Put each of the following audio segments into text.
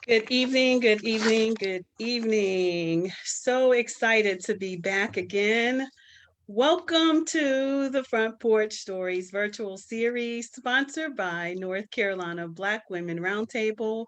Good evening, good evening, good evening. So excited to be back again. Welcome to the Front Porch Stories virtual series sponsored by North Carolina Black Women Roundtable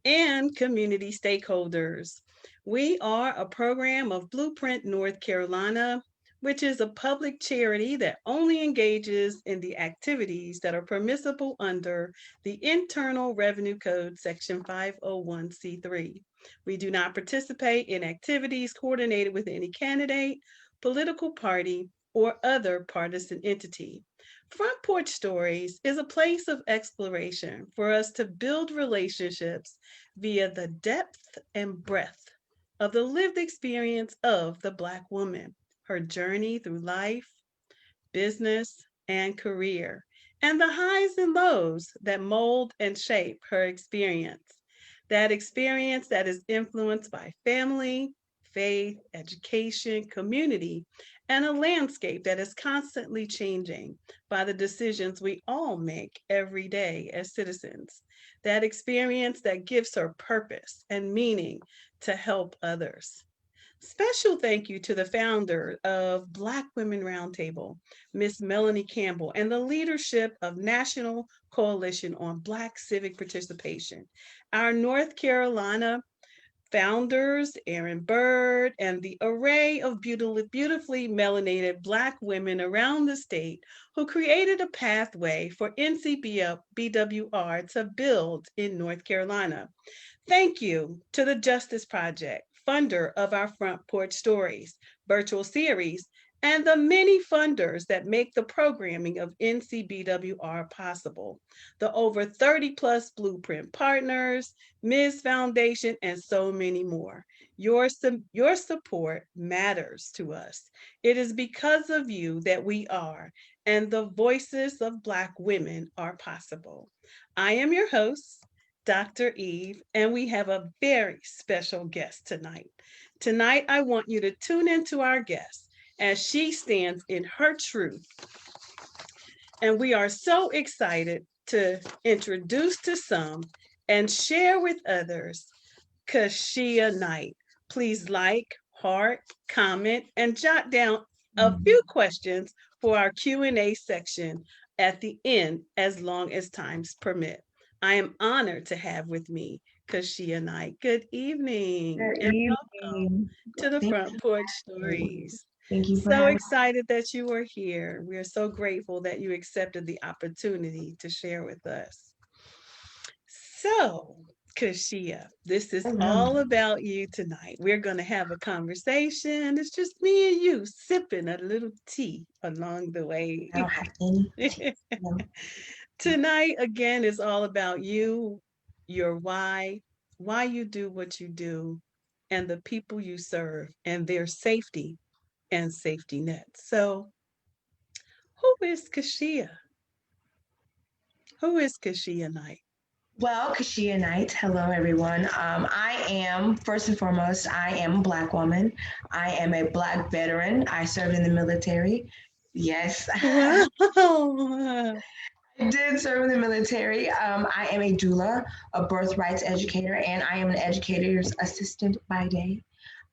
and community stakeholders. We are a program of Blueprint North Carolina, which is a public charity that only engages in the activities that are permissible under the Internal Revenue Code, Section 501c3. We do not participate in activities coordinated with any candidate, political party, or other partisan entity. Front Porch Stories is a place of exploration for us to build relationships via the depth and breadth of the lived experience of the Black woman, her journey through life, business, and career, and the highs and lows that mold and shape her experience. That experience that is influenced by family, faith, education, community, and a landscape that is constantly changing by the decisions we all make every day as citizens. That experience that gives her purpose and meaning to help others. Special thank you to the founder of Black Women Roundtable, Miss Melanie Campbell, and the leadership of National Coalition on Black Civic Participation. Our North Carolina founders, Aaron Bird, and the array of beautifully melanated Black women around the state who created a pathway for NCBWR to build in North Carolina. Thank you to the Justice Project, funder of our Front Porch Stories virtual series, and the many funders that make the programming of NCBWR possible. The over 30 plus Blueprint partners, Ms. Foundation, and so many more. Your support matters to us. It is because of you that we are, and the voices of Black women are possible. I am your host, Dr. Eve, and we have a very special guest tonight. Tonight, I want you to tune into our guest as she stands in her truth. And we are so excited to introduce to some and share with others Kashia Knight. Please like, heart, comment, and jot down a few questions for our Q&A section at the end as long as times permit. I am honored to have with me Kashia Knight. Good evening Good and welcome evening. to the Thank Front Porch Stories. you for So having excited that you are here. We are so grateful that you accepted the opportunity to share with us. So, Kashia, this is me. all about you tonight. We're going to have a conversation. It's just me and you sipping a little tea along the way. I don't have any. No. Tonight, again, is all about you, your why you do what you do, and the people you serve and their safety and safety nets. So, who is Kashia? Who is Kashia Knight? Well, Kashia Knight, hello everyone. I am, first and foremost, I am a Black woman. I am a Black veteran. I served in the military. Yes, Wow. I did serve in the military. I am a doula, a birth rights educator, and I am an educator's assistant by day.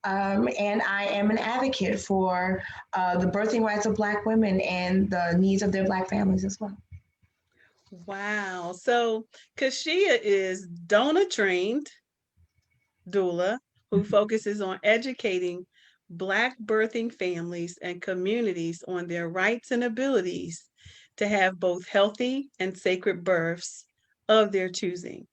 And I am an advocate for the birthing rights of Black women and the needs of their Black families as well. Wow. So Kashia is donor trained doula who focuses on educating Black birthing families and communities on their rights and abilities to have both healthy and sacred births of their choosing.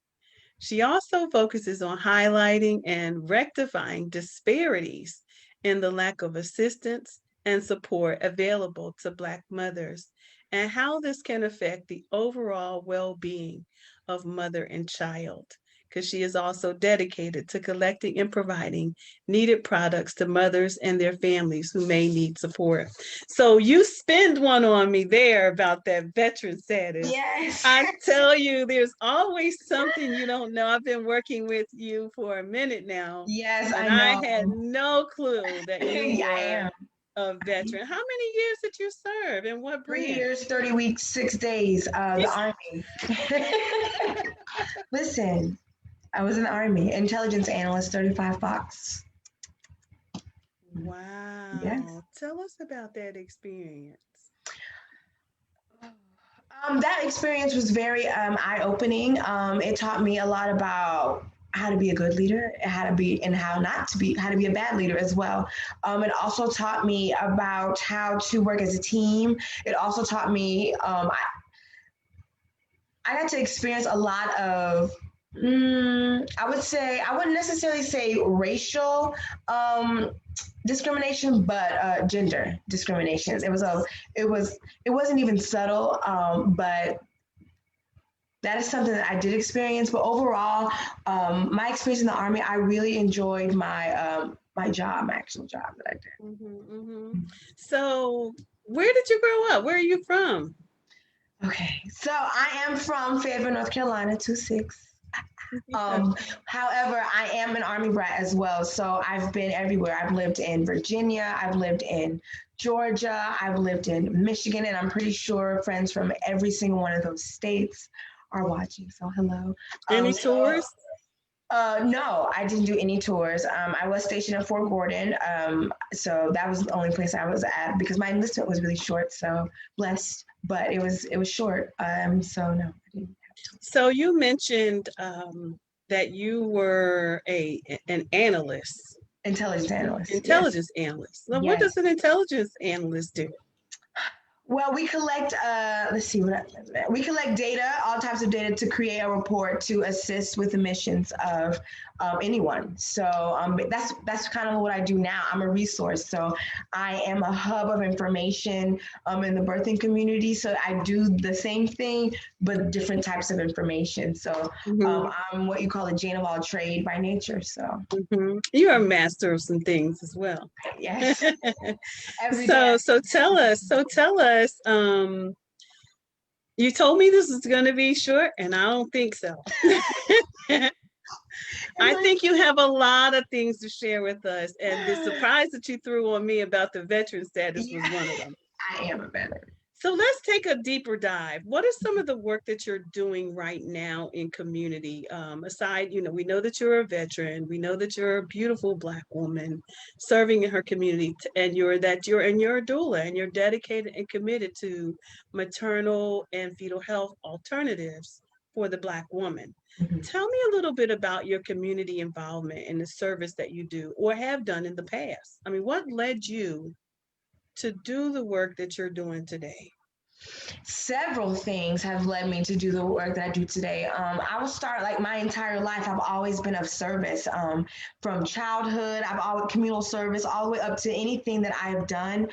She also focuses on highlighting and rectifying disparities in the lack of assistance and support available to Black mothers and how this can affect the overall well being of mother and child. Because she is also dedicated to collecting and providing needed products to mothers and their families who may need support. So, you spend one on me there about that veteran status. Yes. I tell you, there's always something you don't know. I've been working with you for a minute now, Yes, and I I know. had no clue that you I were am. a veteran. How many years did you serve and what 3 years, branch? 30 weeks, 6 days, the Army. Listen, I was in the Army, intelligence analyst, 35 Fox. Yes. Wow. Tell us about that experience. That experience was very eye-opening. It taught me a lot about how to be a good leader, how to be, and how not to be, how to be a bad leader as well. It also taught me about how to work as a team. It also taught me, I got to experience a lot of, I would say, I wouldn't necessarily say racial discrimination, but gender discriminations. It was, it wasn't even subtle, but that is something that I did experience. But overall, my experience in the Army, I really enjoyed my job, my actual job that I did. So, where did you grow up? Where are you from? Okay, so I am from Fayetteville, North Carolina, 26. However, I am an Army brat as well, so I've been everywhere. I've lived in Virginia, I've lived in Georgia, I've lived in Michigan, and I'm pretty sure friends from every single one of those states are watching. So hello. Any tours? No, I didn't do any tours. I was stationed at Fort Gordon, so that was the only place I was at because my enlistment was really short. So blessed, but it was short. So no, I didn't. So you mentioned that you were an analyst, Intelligence analyst. Yes. intelligence analyst. Now, what does Yes. an intelligence analyst do? Well, we collect, let's see we collect data, all types of data to create a report to assist with the missions of anyone. So that's kind of what I do now. I'm a resource. So I am a hub of information in the birthing community. So I do the same thing, but different types of information. So Mhm, I'm what you call a Jane of all trade by nature. So mhm. You're a master of some things as well. yes, every day. So tell us, you told me this is going to be short, and I don't think so. I think you have a lot of things to share with us, and the surprise that you threw on me about the veteran status was one of Yeah, them. I am a better. So let's take a deeper dive. What is some of the work that you're doing right now in community? Aside, we know that you're a veteran. We know that you're a beautiful Black woman serving in her community, and you're a doula, and you're dedicated and committed to maternal and fetal health alternatives for the Black woman. Mhm. Tell me a little bit about your community involvement and the service that you do or have done in the past. I mean, what led you to do the work that you're doing today? Several things have led me to do the work that I do today. I will start like my entire life. I've always been of service. From childhood, I've always communal service all the way up to anything that I have done.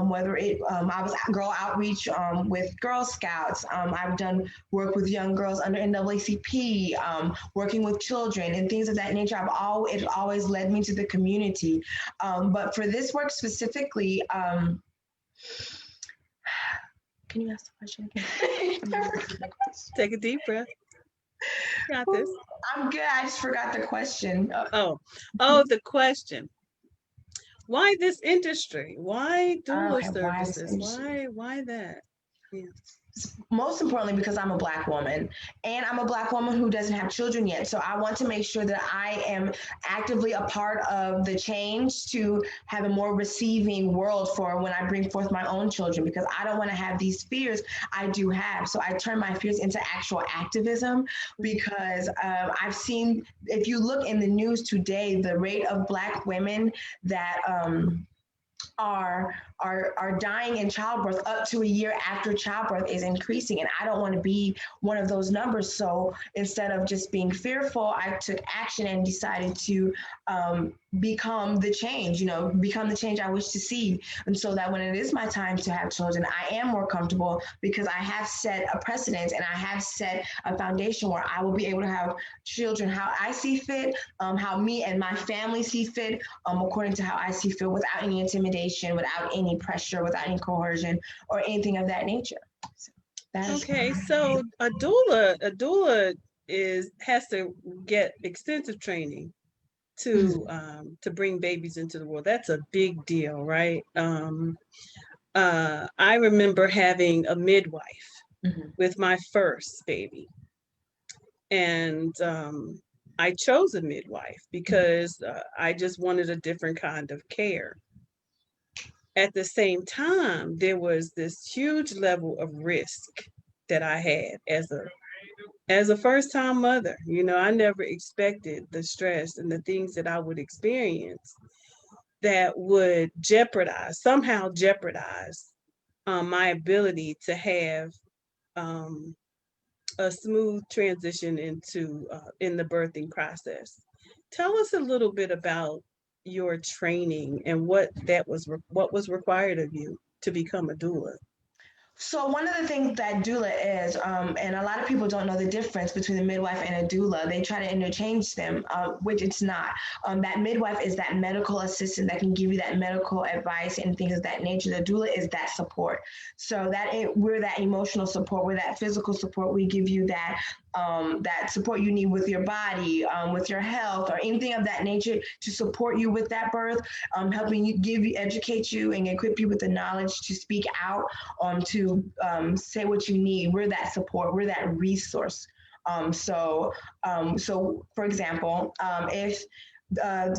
Whether I was girl outreach with Girl Scouts. I've done work with young girls under NAACP, working with children and things of that nature. It always led me to the community. But for this work specifically. Can you ask the question again? Take a deep breath. Got this. I'm good. I just forgot the question. Oh, the question. Why this industry? Why doula Okay, why is services? Why that? Yeah. most importantly because I'm a Black woman and I'm a Black woman who doesn't have children yet. So I want to make sure that I am actively a part of the change to have a more receiving world for when I bring forth my own children, because I don't want to have these fears I do have. So I turn my fears into actual activism because I've seen, if you look in the news today, the rate of Black women that are dying in childbirth up to a year after childbirth is increasing, and I don't want to be one of those numbers. So instead of just being fearful, I took action and decided to become the change, become the change I wish to see. And so that when it is my time to have children, I am more comfortable because I have set a precedent and I have set a foundation where I will be able to have children how I see fit, how me and my family see fit, according to how I see fit, without any intimidation, without any pressure, without any coercion or anything of that nature. So Okay, so a doula has to get extensive training to bring babies into the world. That's a big deal, right? I remember having a midwife Mhm. with my first baby, and I chose a midwife because I just wanted a different kind of care. At the same time, there was this huge level of risk that I had as a first time mother. You know, I never expected the stress and the things that I would experience that would somehow jeopardize my ability to have um, a smooth transition into in the birthing process. Tell us a little bit about your training and what was required of you to become a doula. So one of the things that doula is, and a lot of people don't know the difference between a midwife and a doula. They try to interchange them, which it's not. That midwife is that medical assistant that can give you that medical advice and things of that nature. The doula is that support. So we're that emotional support, we're that physical support. We give you that support you need with your body, with your health, or anything of that nature to support you with that birth, helping you educate you, and equip you with the knowledge to speak out, to say what you need. We're that support. We're that resource. So for example, if uh,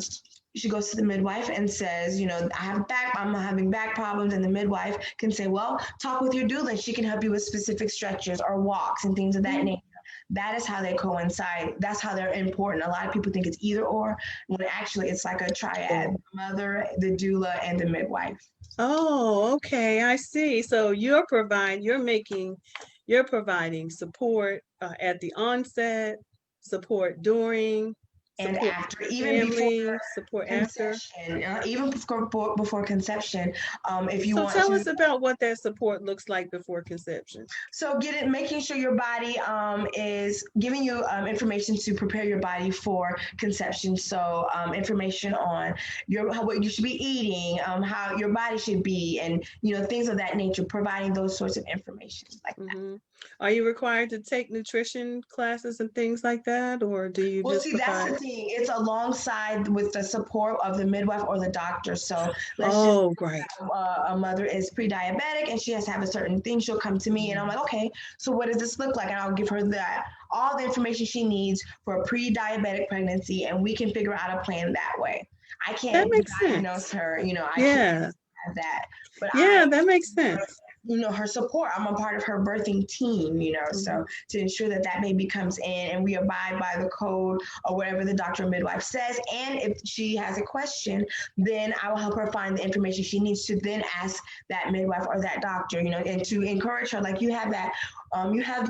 she goes to the midwife and says, I'm having back problems, and the midwife can say, well, talk with your doula, and she can help you with specific stretches or walks and things of that nature. That is how they coincide. That's how they're important. A lot of people think it's either or, when actually it's like a triad: the mother, the doula, and the midwife. Oh, okay, I see. So you're providing support at the onset, support during, And support after, even before family, support after. conception, even before conception, if you So want tell to. us about what that support looks like before conception. So making sure your body is giving you information to prepare your body for conception. So information on what you should be eating, how your body should be, and things of that nature. Providing those sorts of information like that. Hmm. Are you required to take nutrition classes and things like that, or do you Well, just see, that's provide? the thing. It's alongside with the support of the midwife or the doctor. So let's just, Oh, great. a mother is pre-diabetic and she has to have a certain thing. She'll come to me and I'm like, okay, so what does this look like? And I'll give her all the information she needs for a pre-diabetic pregnancy, and we can figure out a plan that way. I That can't makes diagnose sense. her, I can't Yeah. have that, but Yeah, that makes sense. her support. I'm a part of her birthing team, Hmm. so to ensure that baby comes in and we abide by the code or whatever the doctor or midwife says. And if she has a question, then I will help her find the information she needs to then ask that midwife or that doctor, and to encourage her, like, you have that,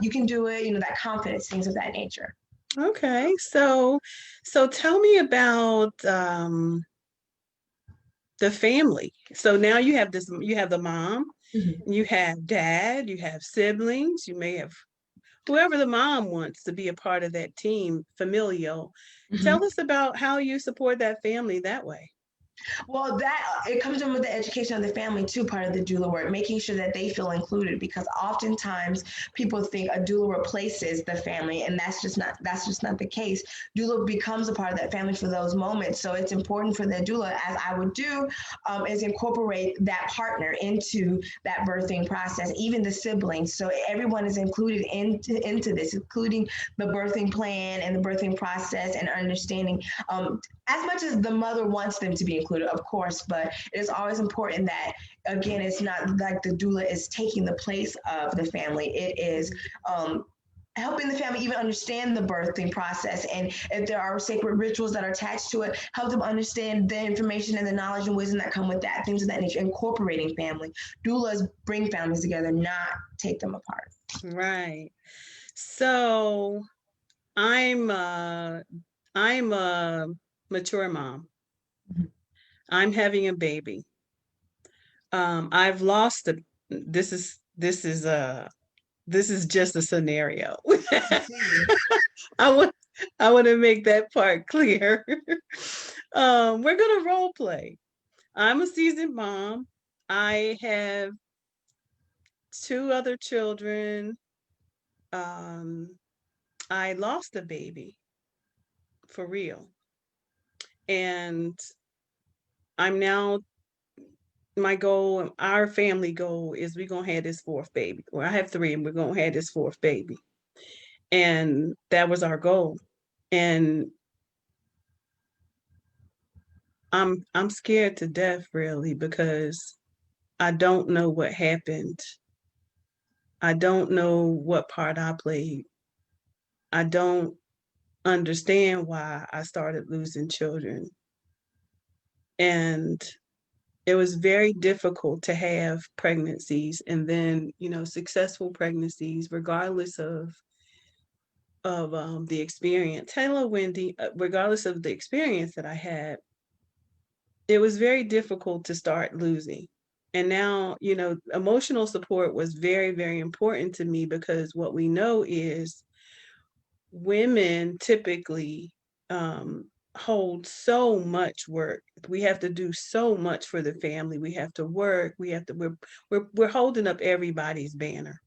you can do it, that confidence, things of that nature. Okay. So tell me about the family. So now you have the mom, Mhm. you have dad, you have siblings, you may have whoever the mom wants to be a part of that team, familial. Mhm. Tell us about how you support that family that way. Well, that it comes in with the education of the family too. Part of the doula work, making sure that they feel included, because oftentimes people think a doula replaces the family, and that's just not the case. Doula becomes a part of that family for those moments. So it's important for the doula, as I would do, is incorporate that partner into that birthing process, even the siblings. So everyone is included into this, including the birthing plan and the birthing process, and understanding, as much as the mother wants them to be included, of course, but it is always important that, again, it's not like the doula is taking the place of the family. It is um, helping the family even understand the birthing process. And if there are sacred rituals that are attached to it, help them understand the information and the knowledge and wisdom that come with that, things of that nature. Incorporating family. Doulas bring families together, not take them apart. Right. So I'm uh I'm a mature mom. I'm having a baby. I've lost a this is this is just a scenario. I want I want to make that part clear. We're gonna role play. I'm a seasoned mom. I have two other children. Um, I lost a baby for real. And I'm now my goal, our family goal is we're gonna have this fourth baby. Well, I have three and we're gonna have this fourth baby. And that was our goal. And I'm scared to death really because I don't know what happened. I don't know what part I played. I don't understand why I started losing children. And it was very difficult to have pregnancies and then, successful pregnancies, regardless of the experience. Hello, Wendy. Regardless of the experience that I had, it was very difficult to start losing. And now, emotional support was very, very important to me because what we know is women typically um, hold so much work. We have to do so much for the family. We have to work. We're holding up everybody's banner.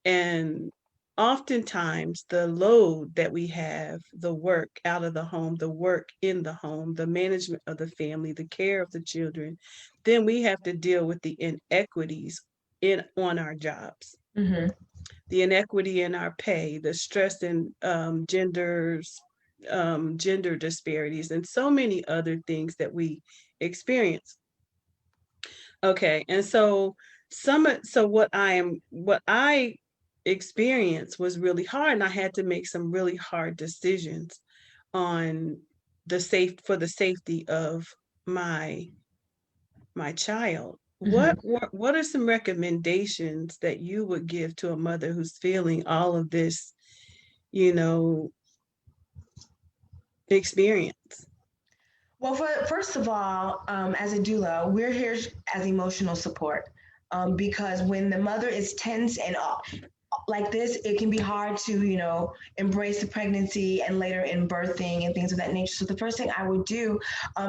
And oftentimes the load that we have, the work out of the home, the work in the home, the management of the family, the care of the children, then we have to deal with the inequities in on our jobs, Mm-hmm. the inequity in our pay, the stress in gender disparities, and so many other things that we experience. Okay, and so what I experienced was really hard, and I had to make some really hard decisions on the safety of my my child. Mm-hmm. What are some recommendations that you would give to a mother who's feeling all of this, you know, experience? Well, first of all, as a doula, we're here as emotional support because when the mother is tense and like this, it can be hard to, embrace the pregnancy and later in birthing and things of that nature. So the first thing I would do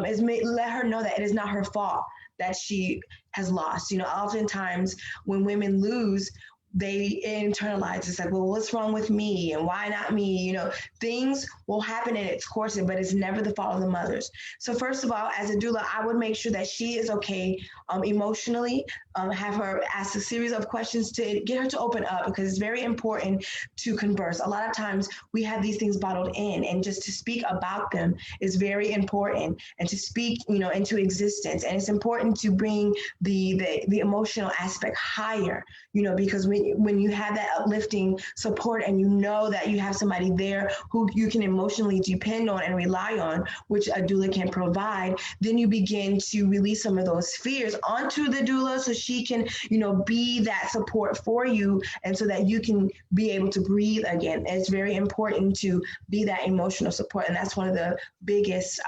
is let her know that it is not her fault that she has lost. Oftentimes when women lose, they internalize it's like, well, what's wrong with me and why not me? Things will happen in its course, but it's never the fault of the mothers. So first of all, as a doula, I would make sure that she is okay emotionally, have her ask a series of questions to get her to open up because it's very important to converse. A lot of times we have these things bottled in, and just to speak about them is very important, and to speak, into existence. And it's important to bring the emotional aspect higher, because when you have that uplifting support and you know that you have somebody there who you can emotionally depend on and rely on, which a doula can provide, then you begin to release some of those fears onto the doula so she can, be that support for you and so that you can be able to breathe again. It's very important to be that emotional support. And that's one of the biggest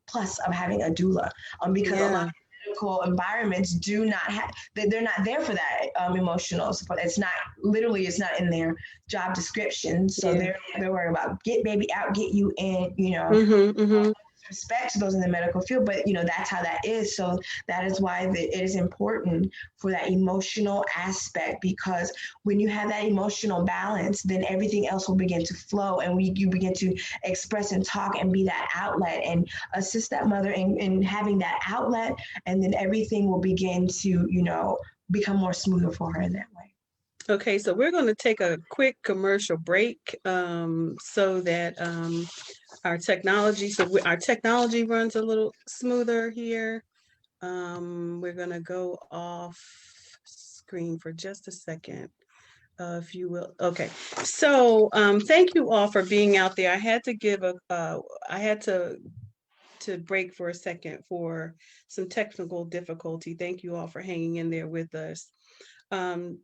plus of having a doula because a lot Yeah. of medical environments do not have, they're not there for that emotional support. It's not, literally it's not in their job description, so Yeah. they're worried about get baby out, get you in, Mhm. Mhm. respect to those in the medical field, but that's how that is. So that is why it is important for that emotional aspect, because when you have that emotional balance, then everything else will begin to flow, and you begin to express and talk and be that outlet and assist that mother in having that outlet, and then everything will begin to become more smoother for her in that way. Okay, so we're going to take a quick commercial break so that our technology runs a little smoother here. We're going to go off screen for just a second. If you will. Okay. So, thank you all for being out there. I had to break for a second for some technical difficulty. Thank you all for hanging in there with us. Um,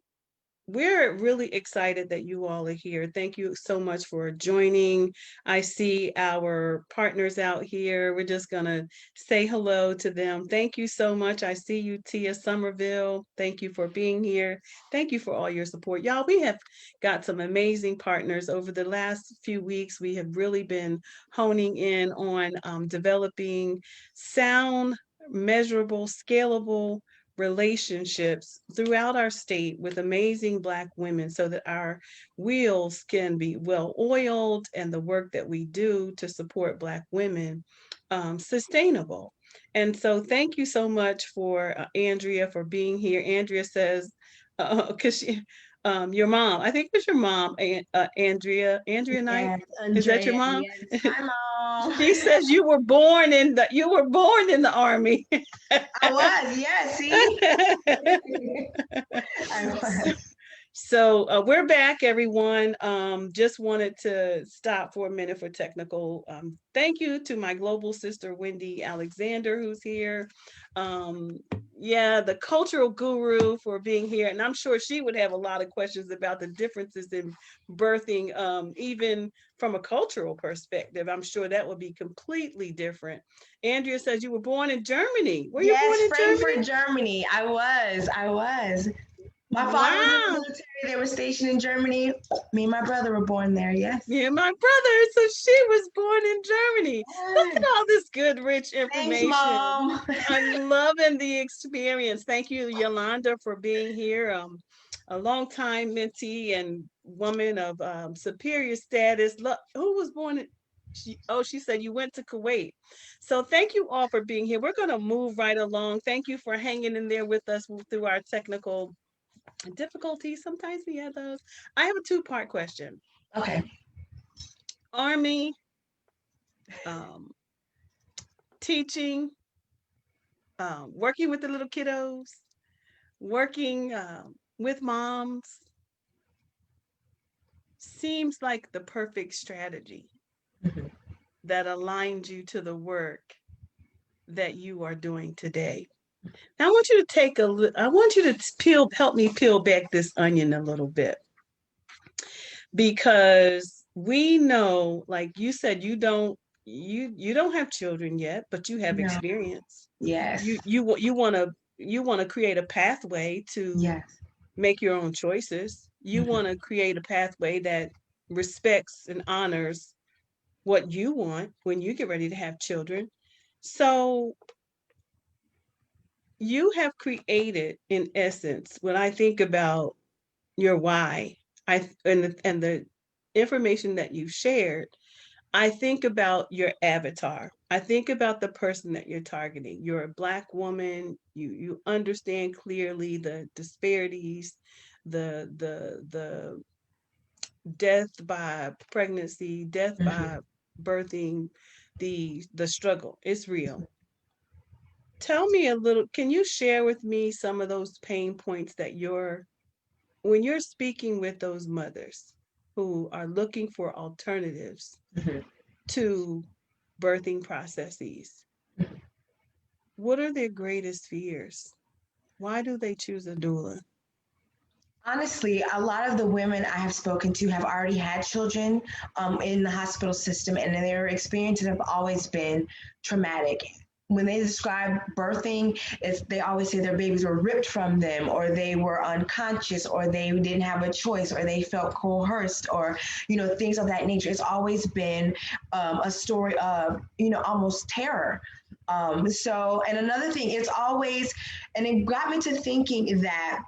we're really excited that you all are here. Thank you so much for joining. I see our partners out here. We're just going to say hello to them. Thank you so much. I see you, Tia Somerville. Thank you for being here. Thank you for all your support. Y'all, we have got some amazing partners over the last few weeks. We have really been honing in on developing sound, measurable, scalable relationships throughout our state with amazing Black women so that our wheels can be well oiled and the work that we do to support Black women sustainable. And so, thank you so much for Andrea for being here. Andrea says, Kashia, your mom. I think it was your mom, Andrea Knight. Yes, Is that your Andrea. mom? Yes. Hi, Mom. She says you were born in the army. I was. Yeah. See, I was. So we're back, everyone. Just wanted to stop for a minute for technical. Thank you to my global sister, Wendy Alexander, who's here. Um, yeah, the cultural guru for being here. And I'm sure she would have a lot of questions about the differences in birthing, even from a cultural perspective. I'm sure that would be completely different. Andrea says you were born in Germany. Were you born Yes, in Germany? Frankfurt, Germany. I was. I was. My father was in the Wow. military. They were stationed in Germany. Me and my brother were born there. Yes. Yeah, my brother. So she was born in Germany. Look at Yes. all this good, rich Thanks, information. Mom. I'm loving the experience. Thank you, Yolanda, for being here. A longtime mentee and woman of superior status. Look, who was born in? She said you went to Kuwait. So thank you all for being here. We're going to move right along. Thank you for hanging in there with us through our technical difficulties. Sometimes we have those. I have a two-part question. Okay. Army, um, teaching, working with the little kiddos, working with moms seems like the perfect strategy Mhm. that aligns you to the work that you are doing today. Now, I want you to I want you to help me peel back this onion a little bit because we know, like you said, you don't have children yet, but you have No. experience. Yes. You want to create a pathway to Yes. make your own choices. You Mhm. want to create a pathway that respects and honors what you want when you get ready to have children. So you have created, in essence, when I think about your why, and the information that you've shared, I think about your avatar. I think about the person that you're targeting. You're a Black woman. You understand clearly the disparities, the death by pregnancy, death Mhm. by birthing, the struggle. It's real. Tell me a little. Can you share with me some of those pain points that you're when you're speaking with those mothers who are looking for alternatives Mhm. to birthing processes? Mhm. What are their greatest fears? Why do they choose a doula? Honestly, a lot of the women I have spoken to have already had children in the hospital system, and their experiences have always been traumatic. When they describe birthing, they always say their babies were ripped from them, or they were unconscious, or they didn't have a choice, or they felt coerced, or things of that nature. It's always been a story of almost terror. And another thing, it's always, and it got me to thinking that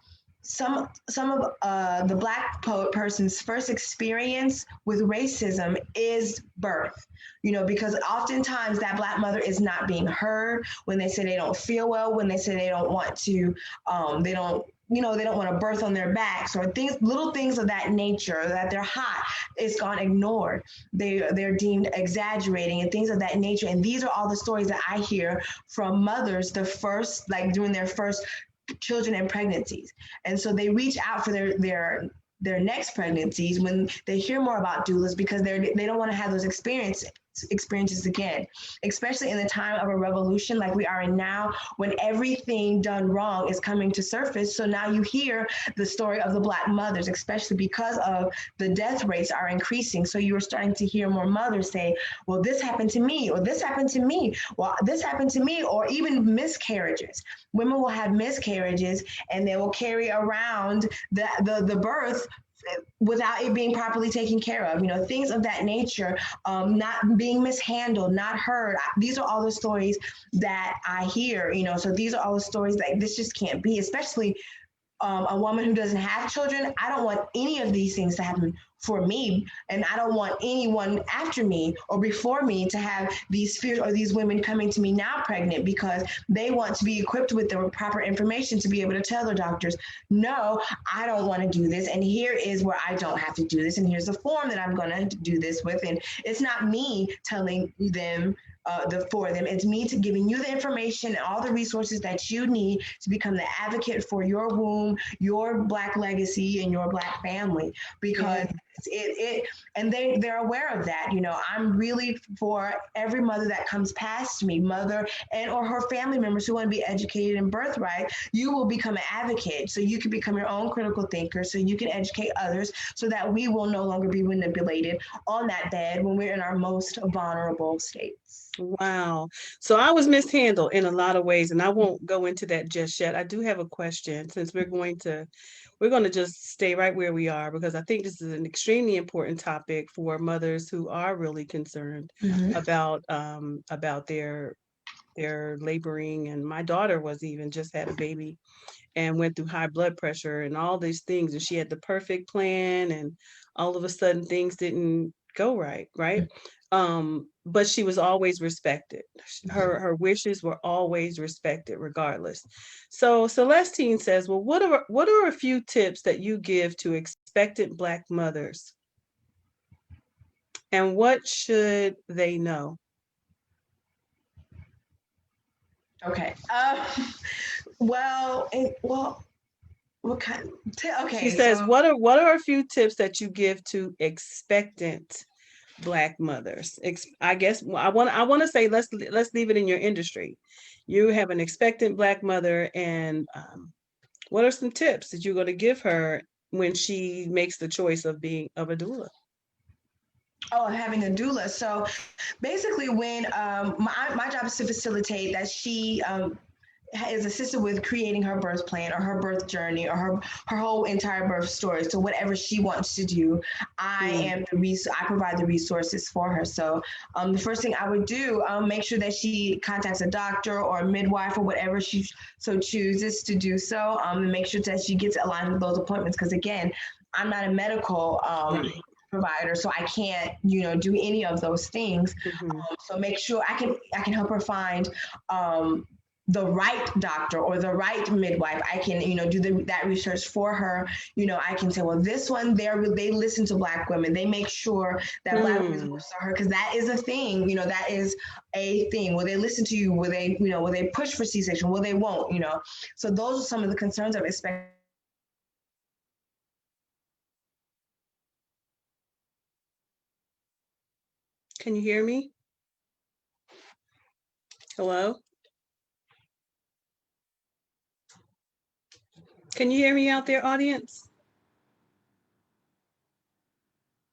some of the black person's first experience with racism is birth, because oftentimes that black mother is not being heard when they say they don't feel well, when they say they don't want to, they don't want to birth on their backs, or things, little things of that nature, that they're hot, it's gone ignored. They're deemed exaggerating and things of that nature. And these are all the stories that I hear from mothers, the first, like during their first children and pregnancies. And so they reach out for their next pregnancies when they hear more about doulas, because they don't want to have those experiences again, especially in the time of a revolution like we are in now, when everything done wrong is coming to surface. So now you hear the story of the black mothers, especially because of the death rates are increasing. So you are starting to hear more mothers say, well, this happened to me, or this happened to me, well, this happened to me, or even miscarriages. Women will have miscarriages and they will carry around the birth without it being properly taken care of, things of that nature, not being mishandled, not heard. These are all the stories that I hear, so these are all the stories that this just can't be, especially a woman who doesn't have children, I don't want any of these things to happen for me, and I don't want anyone after me or before me to have these fears, or these women coming to me now pregnant because they want to be equipped with the proper information to be able to tell their doctors, no, I don't want to do this, and here is where I don't have to do this, and here's the form that I'm going to do this with. And it's not me telling them for them. It's me to giving you the information and all the resources that you need to become the advocate for your womb, your Black legacy, and your Black family. Because and they're aware of that. I'm really for every mother that comes past me, mother and or her family members who want to be educated in birthright. You will become an advocate, so you can become your own critical thinker, so you can educate others, so that we will no longer be manipulated on that bed when we're in our most vulnerable states. Wow. So I was mishandled in a lot of ways, and I won't go into that just yet. I do have a question, since we're going to just stay right where we are, because I think this is an extremely important topic for mothers who are really concerned Mm-hmm. about their laboring. And my daughter was even just had a baby and went through high blood pressure and all these things, and she had the perfect plan, and all of a sudden things didn't go right. But she was always respected. Her wishes were always respected regardless. So Celestine says, well, what are a few tips that you give to expectant Black mothers, and what should they know? Okay. Well, what kind? She Okay, says, so what are a few tips that you give to expectant Black mothers? I guess I want to say, let's leave it in your industry. You have an expectant Black mother, and what are some tips that you're going to give her when she makes the choice of a doula? having a doula. So basically, when my job is to facilitate that she is assisted with creating her birth plan or her birth journey or her whole entire birth story. So whatever she wants to do, Mm, I provide the resources for her. So the first thing I would do, make sure that she contacts a doctor or a midwife or whatever she so chooses to do so, and make sure that she gets aligned with those appointments. Because again, I'm not a medical right. provider, so I can't, do any of those things. Hmm. So make sure I can help her find the right doctor or the right midwife. I can, do that research for her. I can say, well, this one, they listen to Black women. They make sure that Black women Hmm. listen to her, because that is a thing. That is a thing. Will they listen to you? Will they push for C-section? Will they won't? So those are some of the concerns of expecting. Can you hear me? Hello? Can you hear me out there, audience?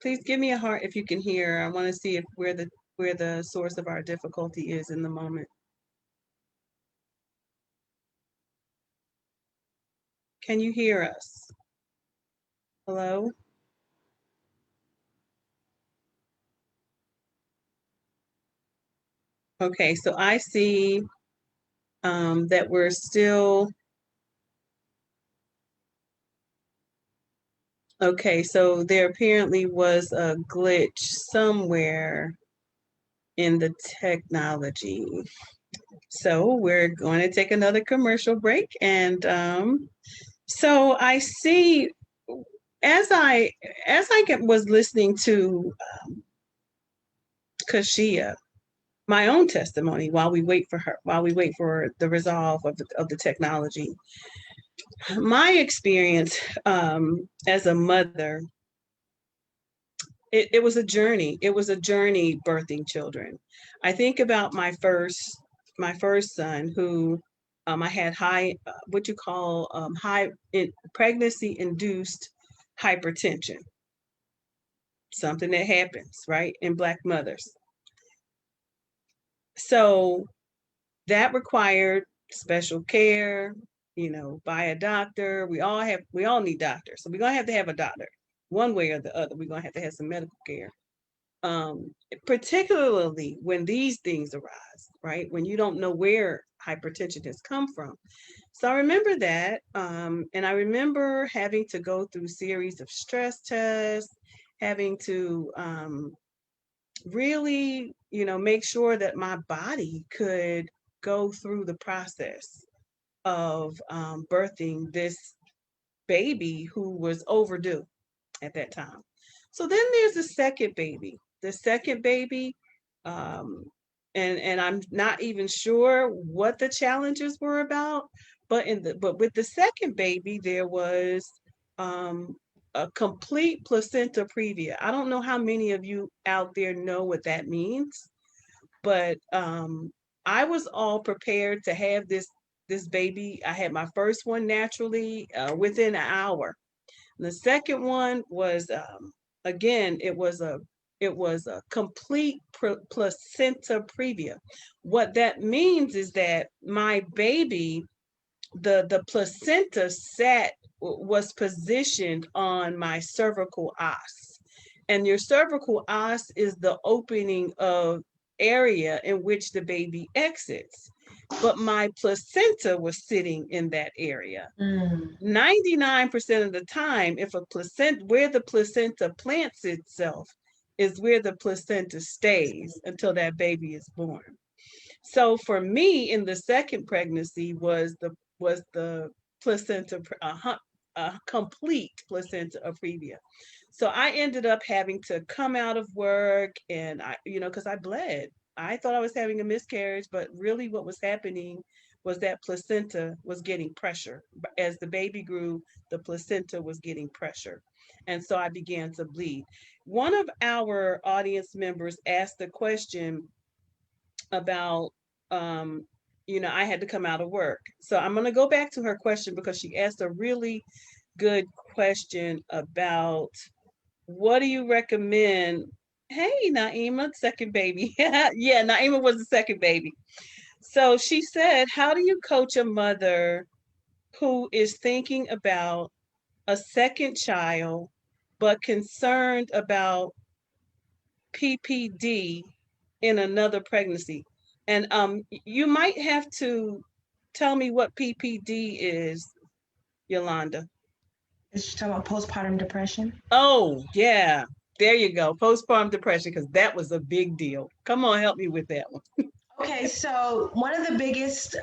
Please give me a heart if you can hear. I want to see if where the source of our difficulty is in the moment. Can you hear us? Hello? Okay, so I see that we're still okay. So there apparently was a glitch somewhere in the technology. So we're going to take another commercial break, and so I see as I was listening to Kashia, my own testimony, while we wait for the resolve of the technology. My experience as a mother, it was a journey. It was a journey birthing children. I think about my first son, who I had high, what you call pregnancy induced hypertension, something that happens right in Black mothers. So that required special care, by a doctor. We all need doctors. So we're gonna have to have a doctor. One way or the other, we're gonna have to have some medical care. Particularly when these things arise, right? When you don't know where hypertension has come from. So I remember that. And I remember having to go through series of stress tests, having to really, make sure that my body could go through the process of birthing this baby who was overdue at that time. So then there's the second baby. The second baby, um, and I'm not even sure what the challenges were about, but with the second baby there was um, a complete placenta previa. I don't know how many of you out there know what that means, but I was all prepared to have this baby. I had my first one naturally within an hour. The second one was again, it was a complete placenta previa. What that means is that my baby, the placenta sat was positioned on my cervical os, and your cervical os is the opening of area in which the baby exits, but my placenta was sitting in that area. Mm. 99% of the time, if a placenta, where the placenta plants itself is where the placenta stays until that baby is born. So for me, in the second pregnancy was the placenta a complete placenta previa. So I ended up having to come out of work, and because I bled. I thought I was having a miscarriage, but really what was happening was that placenta was getting pressure. As the baby grew, the placenta was getting pressure. And so I began to bleed. One of our audience members asked the question about I had to come out of work. So I'm going to go back to her question because she asked a really good question about what do you recommend. Hey, Naima, second baby. Yeah, Naima was the second baby. So she said, how do you coach a mother who is thinking about a second child but concerned about PPD in another pregnancy? And you might have to tell me what PPD is, Yolanda. Is she talking about postpartum depression? Oh, yeah. There you go. Postpartum depression, because that was a big deal. Come on, help me with that one. Okay, so one of the biggest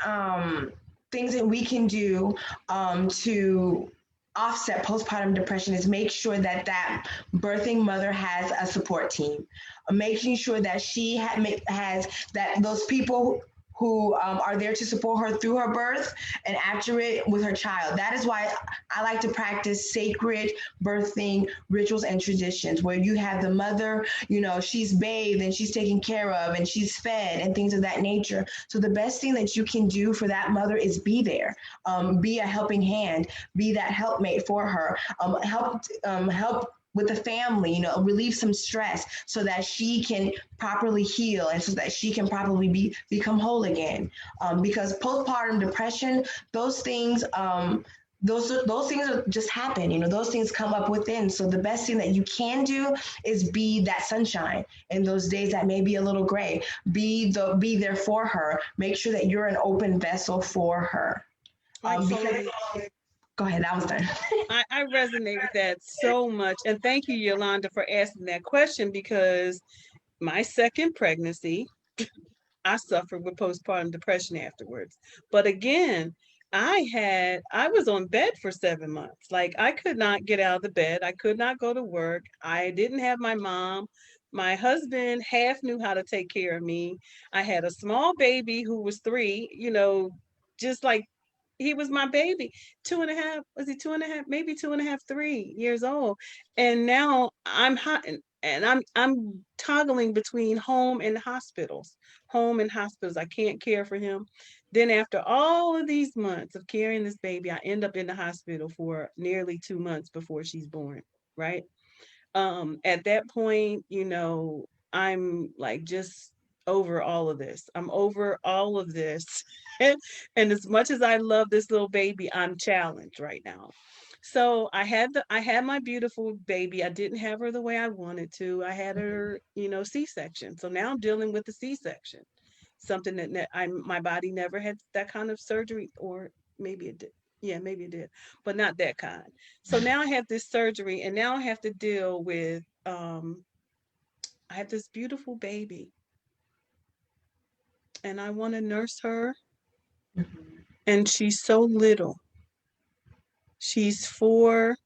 things that we can do to offset postpartum depression is make sure that that birthing mother has a support team, making sure that has that those people who are there to support her through her birth and after it with her child. That is why I like to practice sacred birthing rituals and traditions where you have the mother, she's bathed and she's taken care of and she's fed and things of that nature. So the best thing that you can do for that mother is be there, be a helping hand, be that helpmate for her, help with the family, relieve some stress so that she can properly heal and so that she can properly become whole again. Because postpartum depression, those things, those things just happen. Those things come up within. So the best thing that you can do is be that sunshine in those days that may be a little gray. Be there for her. Make sure that you're an open vessel for her. I Because totally, go ahead, that was done. I resonate with that so much. And thank you, Yolanda, for asking that question because my second pregnancy, I suffered with postpartum depression afterwards. But again, I was on bed for 7 months. Like I could not get out of the bed. I could not go to work. I didn't have my mom. My husband half knew how to take care of me. I had a small baby who was 3, just like he was my baby. 2.5, was he 2.5, maybe 2.5, 3 years old. And now I'm hot, and I'm toggling between home and hospitals. I can't care for him. Then after all of these months of carrying this baby, I end up in the hospital for nearly 2 months before she's born, right? At that point, I'm like just over all of this. I'm over all of this. And as much as I love this little baby, I'm challenged right now. So I had my beautiful baby. I didn't have her the way I wanted to. I had her, C-section. So now I'm dealing with the C-section. Something that my body never had that kind of surgery or maybe it did. Yeah, maybe it did, but not that kind. So now I have this surgery, and now I have to deal with. I have this beautiful baby, and I want to nurse her, Mhm. and she's so little. She's 4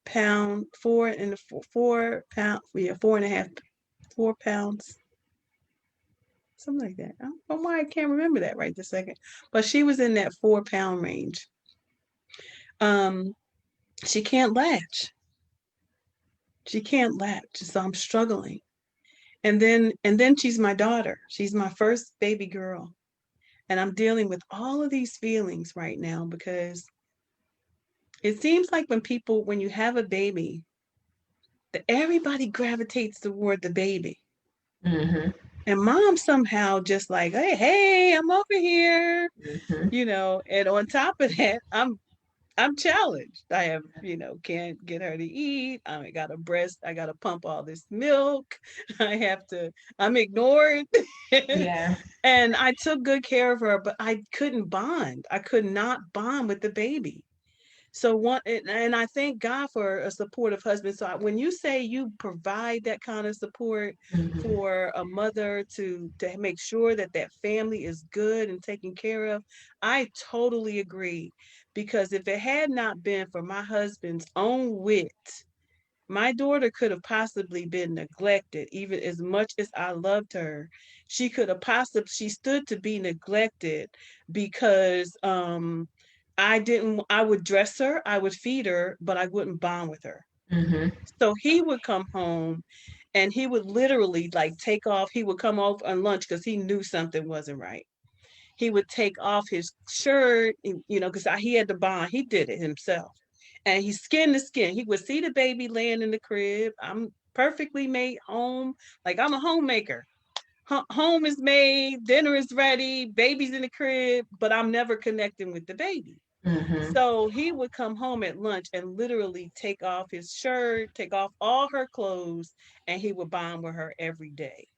pound, 4 pound, yeah, 4.5, 4 pounds, something like that. I don't know why I can't remember that right this second, but she was in that 4 pound range. Um, she can't latch. She can't latch, so I'm struggling. And then she's my daughter. She's my first baby girl, and I'm dealing with all of these feelings right now because it seems like when you have a baby, that everybody gravitates toward the baby. Mhm. And mom somehow just like, hey, I'm over here, Mhm. and on top of that, I'm challenged. I have, can't get her to eat. I got a breast. I got to pump all this milk. I'm ignored. Yeah. And I took good care of her, but I couldn't bond. I could not bond with the baby. So and I thank God for a supportive husband. So when you say you provide that kind of support Mhm. for a mother to make sure that that family is good and taken care of, I totally agree. Because if it had not been for my husband's own wit, my daughter could have possibly been neglected, even as much as I loved her. She stood to be neglected because I would dress her, I would feed her, but I wouldn't bond with her. Mhm. So he would come home and he would literally like take off. He would come off on lunch because he knew something wasn't right. He would take off his shirt, because he had to bond. He did it himself. And he skin to skin. He would see the baby laying in the crib. I'm perfectly made home. Like I'm a homemaker. Home is made, dinner is ready, baby's in the crib, but I'm never connecting with the baby. Mhm. So he would come home at lunch and literally take off his shirt, take off all her clothes, and he would bond with her every day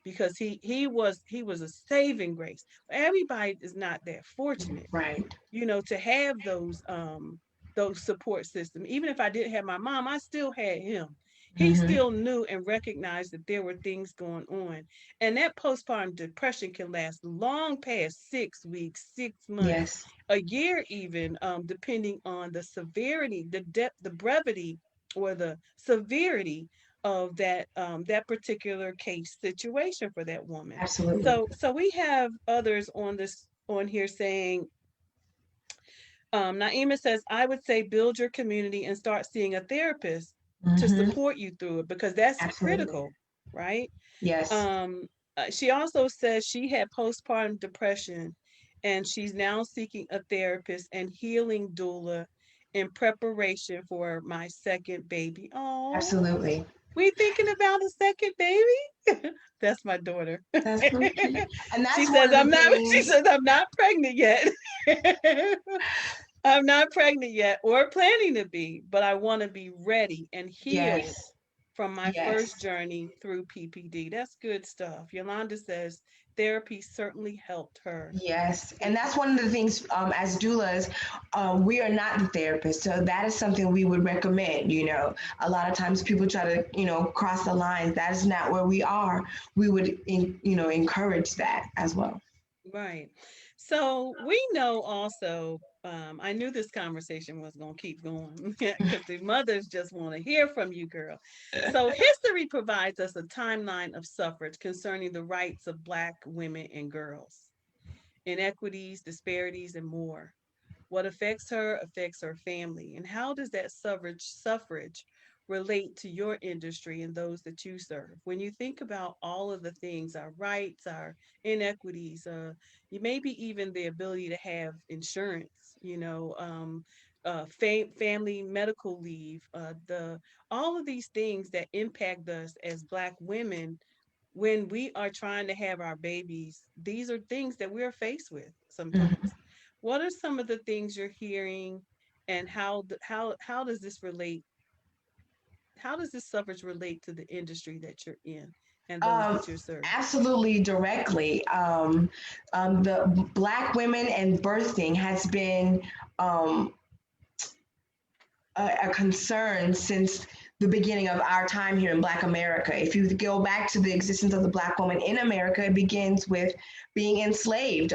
because he was a saving grace. Everybody is not that fortunate, Right. to have those support systems. Even if I didn't have my mom, I still had him. He Mhm. still knew and recognized that there were things going on. And that postpartum depression can last long past 6 weeks, 6 months, Yes. a year even, depending on the severity, the depth, the brevity, or the severity of that particular case situation for that woman. Absolutely. So we have others on here saying, Naima says, I would say build your community and start seeing a therapist to Mhm. support you through it because that's Absolutely. critical, right? Yes. Um, she also says she had postpartum depression and she's now seeking a therapist and healing doula in preparation for my second baby. Oh, Absolutely. we thinking about a second baby? That's my daughter. That's so cute. And She that's one says of the I'm not. She things. says I'm not pregnant yet. I'm not pregnant yet or planning to be, but I want to be ready and healed Yes. from my first Yes. journey through PPD. That's good stuff. Yolanda says therapy certainly helped her. Yes, and that's one of the things as doulas, we are not the therapist, so that is something we would recommend. A lot of times people try to, cross the lines. That is not where we are. We would, encourage that as well. Right. So we know also, I knew this conversation was going to keep going because the mothers just want to hear from you, girl. So history provides us a timeline of suffrage concerning the rights of Black women and girls, inequities, disparities, and more. What affects her family. And how does that suffrage relate to your industry and those that you serve? When you think about all of the things, our rights, our inequities, you maybe even the ability to have insurance, family medical leave, the all of these things that impact us as Black women when we are trying to have our babies, these are things that we're faced with Mhm. sometimes. What are some of the things you're hearing, and how does this relate? How does this suffrage relate to the industry that you're in? and those Um, that you serve? Absolutely directly. The Black women and birthing has been um, a concern since the beginning of our time here in Black America. If you go back to the existence of the Black woman in America, it begins with being enslaved.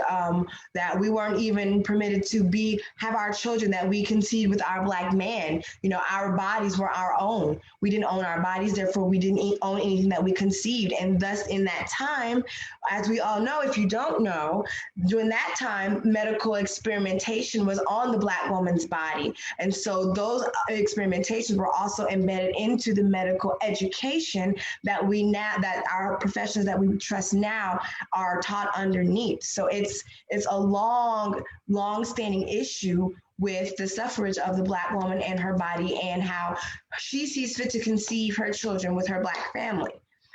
That we weren't even permitted to be have our children. That we conceived with our Black man. You know, our bodies were our own. We didn't own our bodies, therefore we didn't own anything that we conceived. And thus, in that time, as we all know, if you don't know, during that time, medical experimentation was on the Black woman's body, and so those experimentations were also embedded into the medical education that we now that our professions that we trust now are taught underneath. So it's a long standing issue with the suffrage of the Black woman and her body and how she sees fit to conceive her children with her Black family.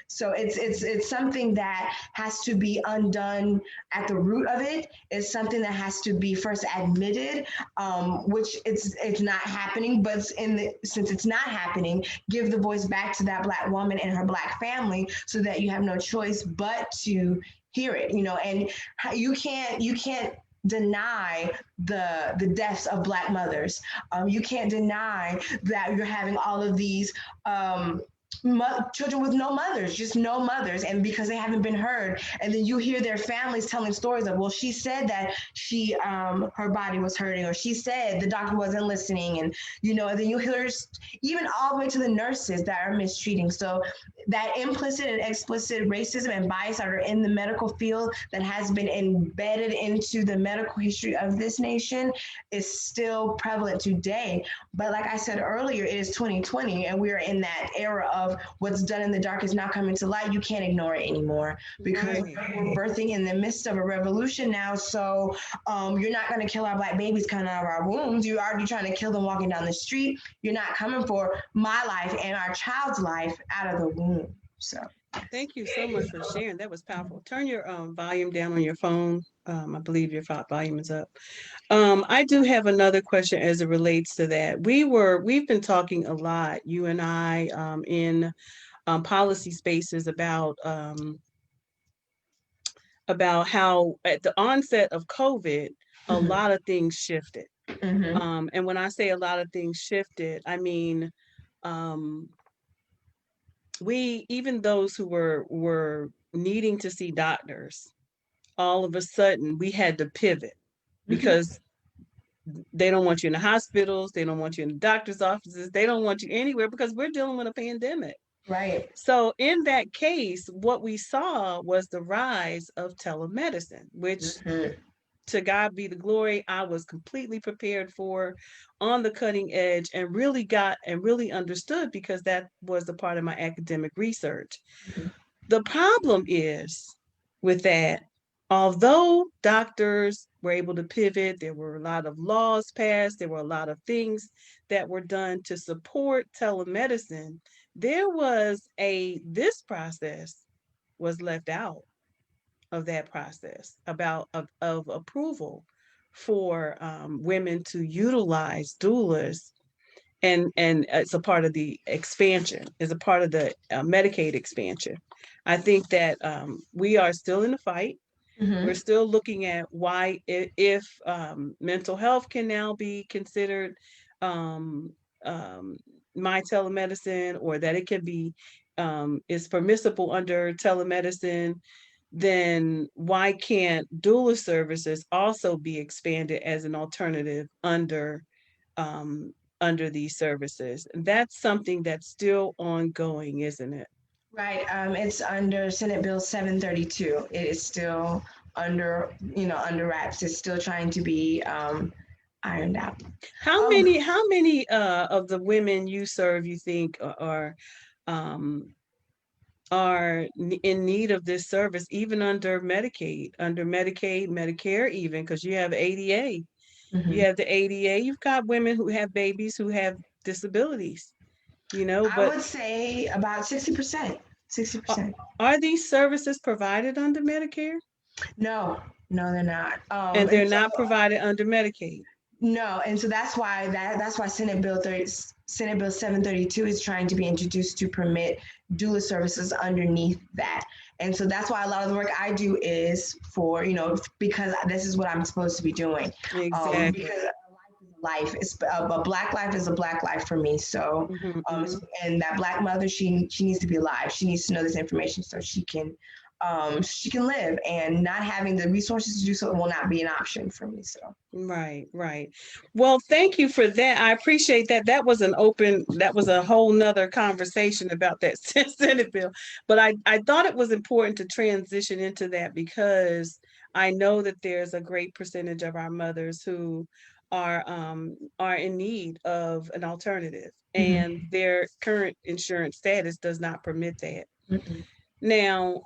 So it's something that has to be undone at the root of it. It's something that has to be first admitted, which it's not happening. But since it's not happening, give the voice back to that Black woman and her Black family, so that you have no choice but to hear it. You know, and you can't deny the deaths of Black mothers. You can't deny that you're having all of these children with no mothers, just no mothers, and because they haven't been heard. And then you hear their families telling stories of, well, she said that her body was hurting, or she said the doctor wasn't listening, and and then you hear even all the way to the nurses that are mistreating. So that implicit and explicit racism and bias that are in the medical field that has been embedded into the medical history of this nation is still prevalent today. But like I said earlier, it is 2020, and we are in that era of what's done in the dark is now coming to light. You can't ignore it anymore, because Right. we're birthing in the midst of a revolution now. So you're not going to kill our Black babies coming out of our wombs. You're already trying to kill them walking down the street. You're not coming for my life and our child's life out of the womb. So Thank you so much for sharing. That was powerful. Turn your volume down on your phone. I believe your volume is up. I do have another question as it relates to that. We've been talking a lot, you and I, in policy spaces about how at the onset of COVID, a mm-hmm. lot of things shifted. Mm-hmm. And when I say a lot of things shifted, I mean um, we even those who were needing to see doctors, all of a sudden we had to pivot Mm-hmm. because they don't want you in the hospitals, they don't want you in the doctor's offices, they don't want you anywhere because we're dealing with a pandemic. Right. So in that case, what we saw was the rise of telemedicine, which Mm-hmm. to God be the glory, I was completely prepared for, on the cutting edge, and really got and really understood because that was a part of my academic research. Mm-hmm. The problem is with that, although doctors were able to pivot, there were a lot of laws passed, there were a lot of things that were done to support telemedicine. There was this process was left out of that process of approval for women to utilize doulas, and it's a part of the expansion, is a part of the Medicaid expansion. I think that we are still in the fight. We're Mm-hmm. still looking at why, if mental health can now be considered um, um, my telemedicine, or that it can be is permissible under telemedicine, then why can't doula services also be expanded as an alternative um, under these services? That's something that's still ongoing, isn't it? Right. It's under Senate Bill 732. It is still under wraps. It's still trying to be ironed out. Um, How many of the women you serve you think um, are in need of this service, even under Medicaid, Medicare, even because you have ADA, you mhm. have the ADA, you've got women who have babies who have disabilities, I but would say about 60%. are, 60%. are these services provided under Medicare? No, no, they're not. And they're And so not provided under Medicaid? No, and so that's why Senate Bill 732 is trying to be introduced to permit doula services underneath that. And so that's why a lot of the work I do is for, because this is what I'm supposed to be doing. Exactly. Because life is a black life is a black life for me. So, Hmm, hmm. and that black mother, she needs to be alive. She needs to know this information so she can live, and not having the resources to do so will not be an option for me. So. Right, right. Well, thank you for that. I appreciate that. That was a whole nother conversation about that Senate bill. But I thought it was important to transition into that because I know that there's a great percentage of our mothers who are in need of an alternative, and Mhm. their current insurance status does not permit that. Mm-mm. Now,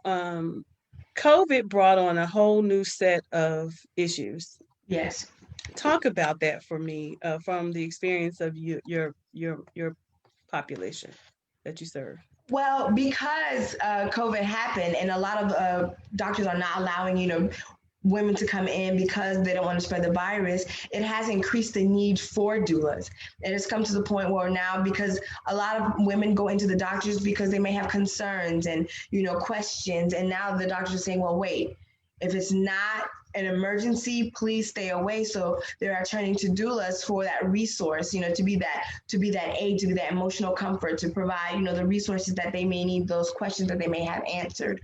COVID brought on a whole new set of issues. Yes. Talk about that for me, from the experience of your population that you serve. Well, because COVID happened, and a lot of doctors are not allowing, women to come in because they don't want to spread the virus, it has increased the need for doulas. It has come to the point where now, because a lot of women go into the doctors because they may have concerns and, questions, and now the doctors are saying, well, wait, if it's not an emergency, please stay away. So they are turning to doulas for that resource, to be that aid, to be that emotional comfort, to provide, the resources that they may need, those questions that they may have answered,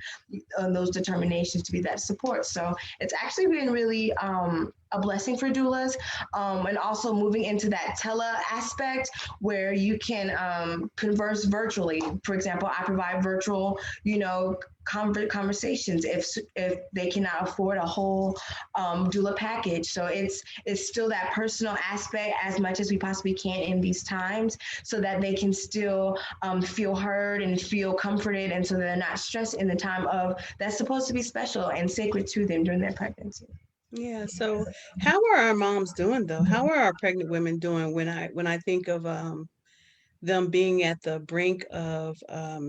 those determinations, to be that support. So it's actually been really a blessing for doulas, and also moving into that tele aspect where you can converse virtually. For example, I provide virtual, conversations if they cannot afford a whole doula package. So it's still that personal aspect as much as we possibly can in these times, so that they can still feel heard and feel comforted, and so they're not stressed in the time of that's supposed to be special and sacred to them during their pregnancy. Yeah. So, how are our moms doing though? How are our pregnant women doing when I think of them being at the brink of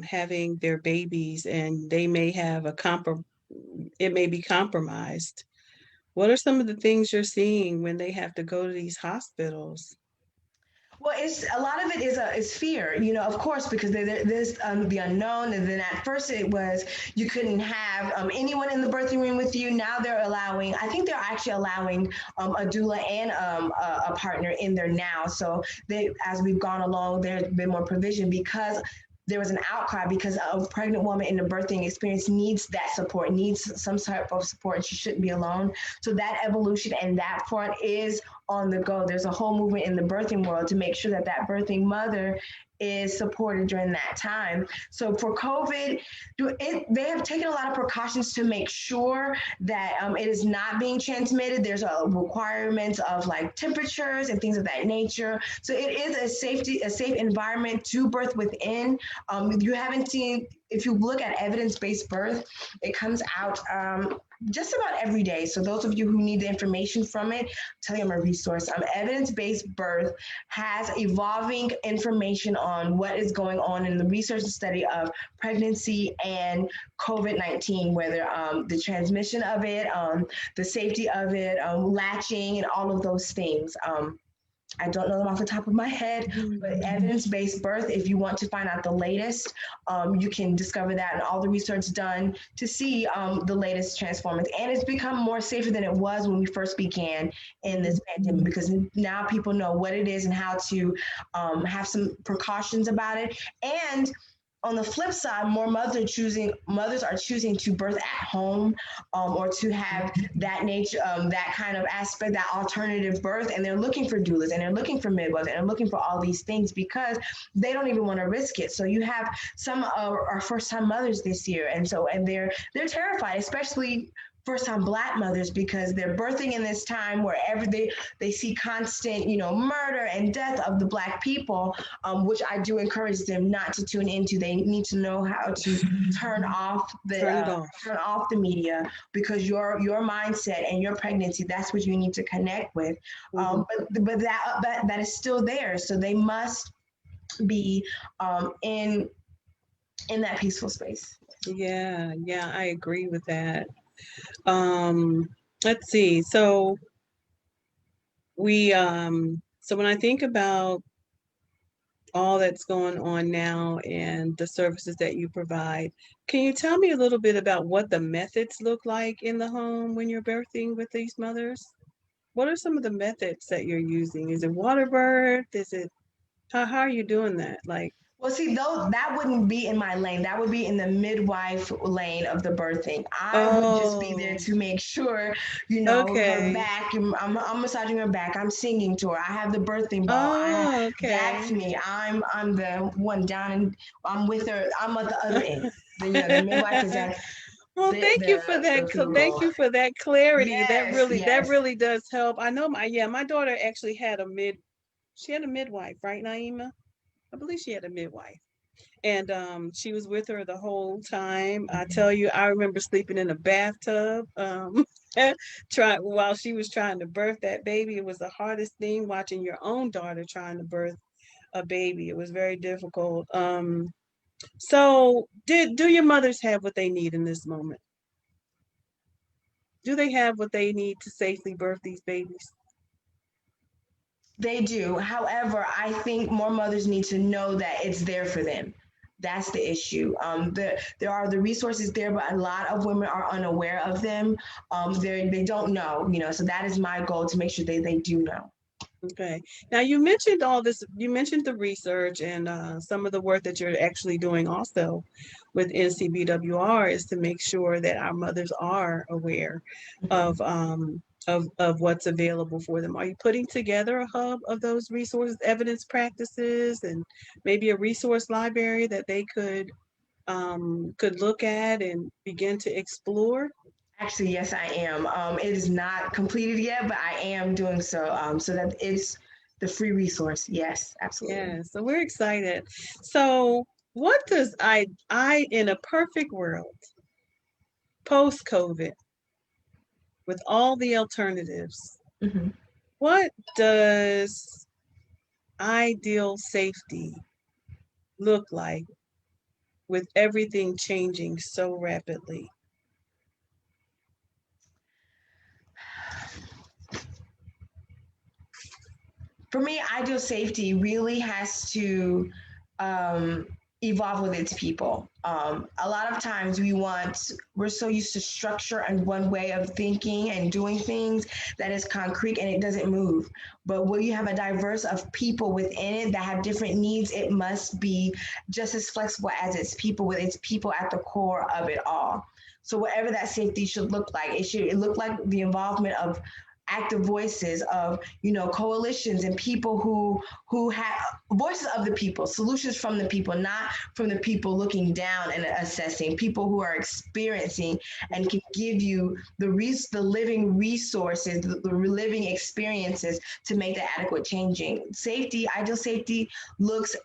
having their babies and they may have it may be compromised. What are some of the things you're seeing when they have to go to these hospitals? Well, it's a lot of it is fear, of course, because there's the unknown, and then at first it was you couldn't have anyone in the birthing room with you. Now they're allowing, I think they're actually allowing a doula and a partner in there now. So as we've gone along, there's been more provision because there was an outcry because a pregnant woman in the birthing experience needs that support, needs some type of support, and she shouldn't be alone. So that evolution and that front is on the go. There's a whole movement in the birthing world to make sure that that birthing mother is supported during that time. So for COVID, they have taken a lot of precautions to make sure that it is not being transmitted. There's a requirement of like temperatures and things of that nature. So it is a safe environment to birth within. You haven't seen, if you look at evidence-based birth, it comes out just about every day. So those of you who need the information from it, I'll tell you I'm a resource. Evidence-based birth has evolving information on what is going on in the research and study of pregnancy and COVID-19, whether the transmission of it, the safety of it, latching, and all of those things. I don't know them off the top of my head, but evidence-based birth, if you want to find out the latest, you can discover that and all the research done to see the latest transformers. And it's become more safer than it was when we first began in this pandemic, because now people know what it is and how to have some precautions about it. And on the flip side, more mothers are choosing to birth at home, or to have that nature, that kind of aspect, that alternative birth, and they're looking for doulas and they're looking for midwives and they're looking for all these things because they don't even want to risk it. So you have some are first time mothers this year, and they're terrified, especially first time black mothers, because they're birthing in this time where they see constant, murder and death of the black people, which I do encourage them not to tune into. They need to know how to turn off Turn it off. the media, because your mindset and your pregnancy, that's what you need to connect with. Hmm. But that is still there, so they must be in that peaceful space. Yeah, yeah, I agree with that. Um, let's see. So So when I think about all that's going on now and the services that you provide, can you tell me a little bit about what the methods look like in the home when you're birthing with these mothers? What are some of the methods that you're using? Is it water birth? Is it how are you doing that? Like, Well, see, though that wouldn't be in my lane. That would be in the midwife lane of the birthing. I would just be there oh, to make sure, her okay. back. I'm massaging her back. I'm singing to her. I have the birthing ball. Oh, That's okay. me. I'm the one down, and I'm with her. I'm at the other end. The midwife is at Well, the thank you the, for that. the fetal Thank role. you for that clarity. Yes, That yes. really does help. I know my daughter actually had she had a midwife, right, Naima? I believe she had a midwife. And she was with her the whole time. I Mhm. tell you, I remember sleeping in a bathtub, try while she was trying to birth that baby. It was the hardest thing watching your own daughter trying to birth a baby. It was very difficult. So do your mothers have what they need in this moment? Do they have what they need to safely birth these babies? They do. However, I think more mothers need to know that it's there for them. That's the issue. There are the resources there, but a lot of women are unaware of them. They don't know, So that is my goal to make sure they do know. Okay. Now you mentioned all this. You mentioned the research and some of the work that you're actually doing also with NCBWR is to make sure that our mothers are aware Mhm. of of what's available for them. Are you putting together a hub of those resources, evidence practices, and maybe a resource library that they could look at and begin to explore? Actually, yes, I am. It is not completed yet, but I am doing so. So that it's the free resource. Yes, absolutely. Yeah, so we're excited. So, what does I in a perfect world, post COVID, with all the alternatives, Mhm. what does ideal safety look like with everything changing so rapidly? For me, ideal safety really has to um, evolve with its people. A lot of times we're so used to structure and one way of thinking and doing things that is concrete and it doesn't move. But when you have a diverse of people within it that have different needs, it must be just as flexible as its people, with its people at the core of it all. So whatever that safety should look like, it look like the involvement of active voices of coalitions and people who have voices of the people, solutions from the people, not from the people looking down and assessing, people who are experiencing and can give you the living resources, the living experiences to make that adequate changing. Safety, ideal safety looks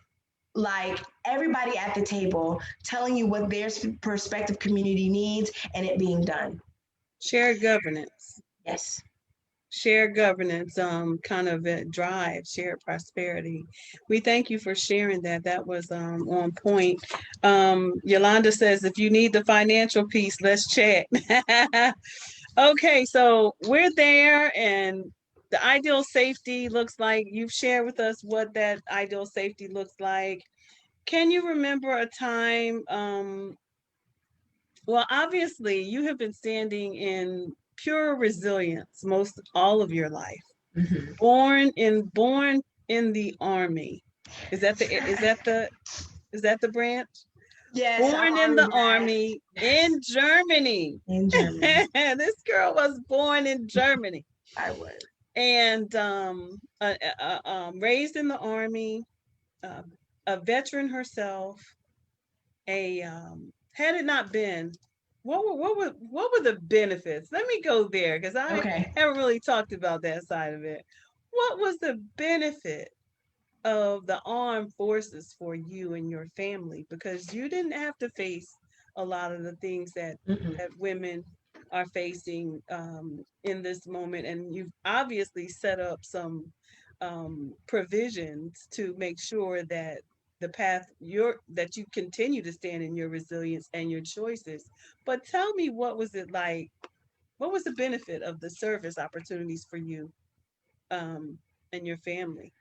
like everybody at the table telling you what their perspective community needs and it being done. Shared governance. Yes. Shared governance kind of drive shared prosperity. We thank you for sharing that. That was on point. Yolanda says if you need the financial piece, let's chat. Okay, so we're there and the ideal safety looks like you've shared with us what that ideal safety looks like. Can you remember a time well, obviously, you have been standing in pure resilience most all of your life. Mhm. Born in the army. Is that the branch? Yes, I'm Born in Army the brat. army Yes, in Germany. in Germany. This girl was born in Germany I was. and raised in the army, uh, a veteran herself, a had it not been what were the benefits? Let me go there because I Okay. haven't really talked about that side of it. What was the benefit of the armed forces for you and your family? Because you didn't have to face a lot of the things Mm-mm. that women are facing in this moment, and you've obviously set up some provisions to make sure that the path your that you continue to stand in your resilience and your choices. But tell me, what was it like? What was the benefit of the service opportunities for you? and your family?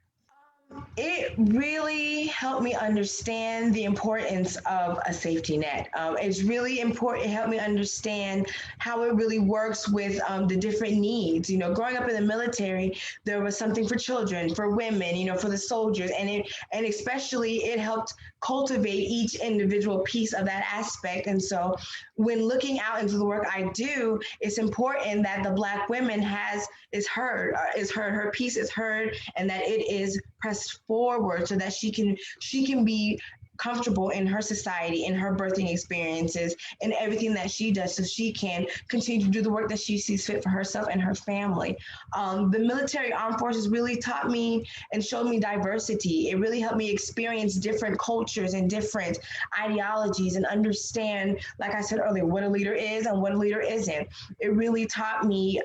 It really helped me understand the importance of a safety net. It's really important. It helped me understand how it really works with the different needs. Growing up in the military, there was something for children, for women, for the soldiers, and especially it helped cultivate each individual piece of that aspect. And so, when looking out into the work I do, it's important that the Black women is heard, her piece is heard, and that it is pressed forward so that she can be comfortable in her society, in her birthing experiences, and everything that she does, so she can continue to do the work that she sees fit for herself and her family. The military armed forces really taught me and showed me diversity. It really helped me experience different cultures and different ideologies and understand, like I said earlier, what a leader is and what a leader isn't. It really taught me,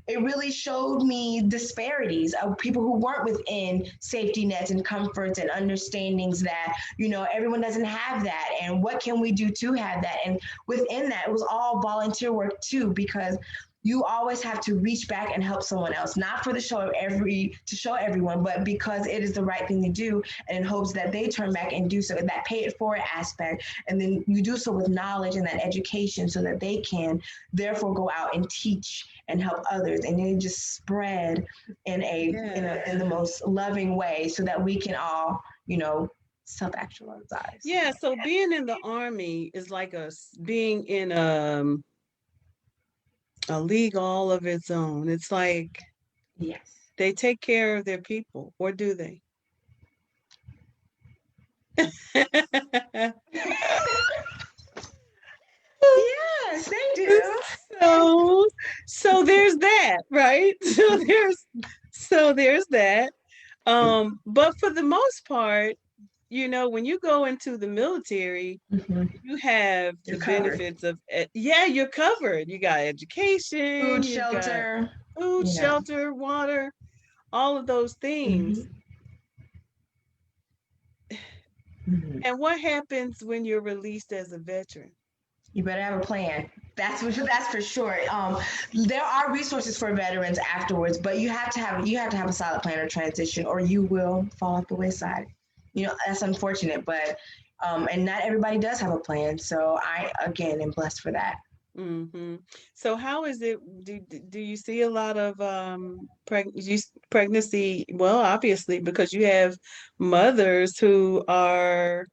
it really showed me disparities of people who weren't within safety nets and comforts and understandings that, everyone doesn't have that. And what can we do to have that? And within that, it was all volunteer work too, because you always have to reach back and help someone else, not for the show of to show everyone, but because it is the right thing to do, and in hopes that they turn back and do so, that pay it forward aspect. And then you do so with knowledge and that education, so that they can therefore go out and teach and help others, and then just spread in the most loving way, so that we can all, self-actualize. Yeah, so being in the army is like being in a league all of its own. It's like Yes. they take care of their people, or do they? Yes, they do. so so there's that, right? So there's that. But for the most part, when you go into the military, Mhm. you have You're the covered. benefits of yeah, you're covered. You got education, Food, you've got shelter, food, you know. shelter, water, all of those things. Hmm. Hmm. And what happens when you're released as a veteran? You better have a plan. That's for sure. There are resources for veterans afterwards, but you have to have a solid plan of transition, or you will fall off the wayside. That's unfortunate, but and not everybody does have a plan. So I again am blessed for that. Hmm. So how is it? Do you see a lot of pregnancy? Well, obviously, because you have mothers who are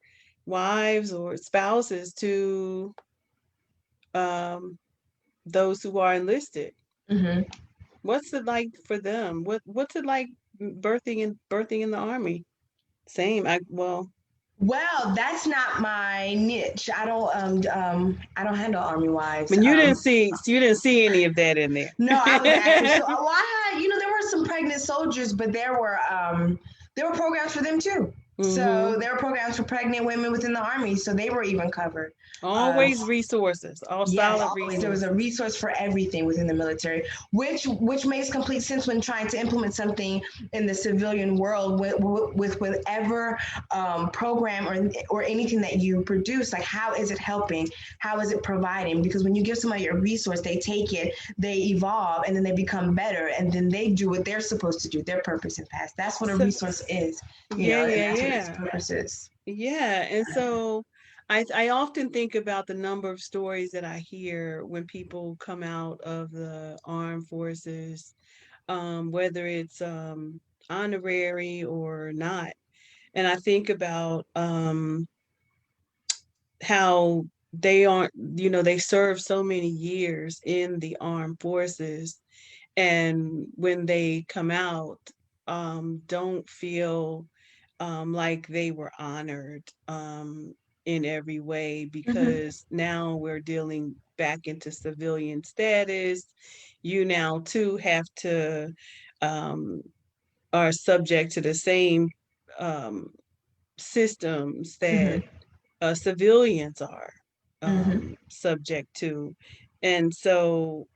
wives or spouses to um, those who are enlisted. Hmm. What's it like for them? What's it like birthing in the army? Same. Well, that's not my niche. I don't handle army I wives. mean, you didn't see any of that in No, I was actually there. so. Well, there were some pregnant soldiers, but there were programs for them too. Hmm. So there were programs for pregnant women within the army, so they were even covered. Um, Always resources, all Yes, solid always. There was a resources. resource for everything within the military, which makes complete sense when trying to implement something in the civilian world with whatever program or anything that you produce. Like, how is it helping? How is it providing? Because when you give somebody a resource, they take it, they evolve, and then they become better, and then they do what they're supposed to do, their purpose and past. That's what a So resource is, yeah, and yeah, that's what its yeah. purpose is. Yeah, and so I often think about the number of stories that I hear when people come out of the armed forces, whether it's honorary or not. And I think about how they aren't, they serve so many years in the armed forces, and when they come out, don't feel like they were honored in every way, Hmm. because now we're dealing back into civilian status. You now too have to um, are subject to the same um, systems that Hmm. civilians are Hmm. subject to. And so,